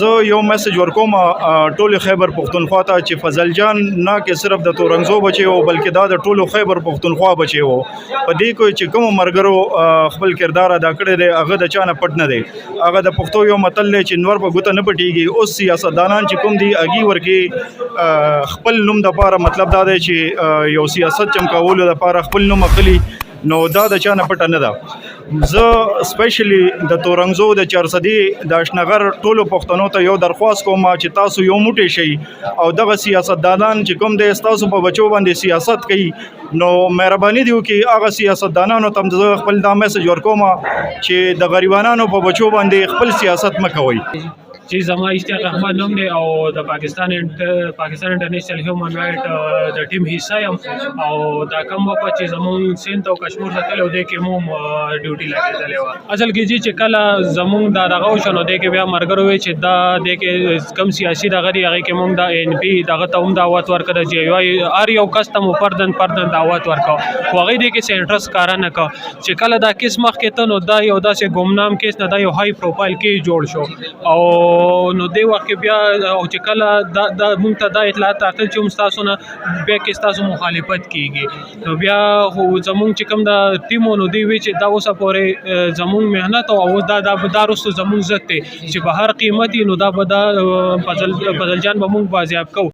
زه یو میسج ورکوم ټول خیبر پښتونخوا ته چې فضل جان نه کې صرف د تورنګزو بچي وو بلکې دا د ټولو خیبر پښتونخوا بچي وو په دې کې چې کوم مرګرو خپل کردار ادا کړی دی هغه د چانه پټ نه دی هغه د پښتو یو متل دی چې نور په ګوته نه پټیږي اوس سیاستدانان چې کوم دي اگي ورکی خپل نوم د پاره مطلب دا دی چې یو سیاست چمکاولو د پاره خپل نوم اخلي نو دا د چانه پټه نه ده زه سپیشلی د تورنګزو د چارسدي د اشنغر ټولو پښتنو ته یو درخواست کوم چې تاسو یو موټی شئ او دغه سیاستدانان چې کوم د تاسو په بچو باندې سیاست کوي نو مهرباني دی وکړي هغه سیاستدانانو ته زه خپل دا میسج ورکوم چې د غریبانو په بچو باندې خپل سیاست مکوئ چې زما اشتیاق احمد نوم دی او د پاکستان انټرنیشنل هیومن رائټ د ټیم حصہ یم او دا کوم وخت چې زمون سند او کشمیر ته تلو دی کې مو ډیوټي لګیدلې و اصل کې چې کله زمون دا دغه شنو دی کې بیا مرګرو وي چې دا دی کې کم سیاسي دغه دی هغه کې مونږ د ان پی دغه ته هم دعوت ورکړه چې یو ار یو کستم پردن دعوت ورکاو خو هغه دی کې سنټرس کار نه کا چې کله دا کیس مخ کې ته نو دا یو داسې ګمنام کیس نه دا یو های پروفایل کې جوړ شو او نو دی وخت بیا او چې کله د مونږ ته د اطلاعات راتل چې تاسو نه بیا کې تاسو مخالفت کیږي نو بیا خو زمونږ چې کوم د ټیمو نو دی وی چې دا اوسه پورې زمونږ مهنت او دا دارسته زمونږ عزت چې په هر قیمت نو دا به فضل جان به مونږ بازیاب کو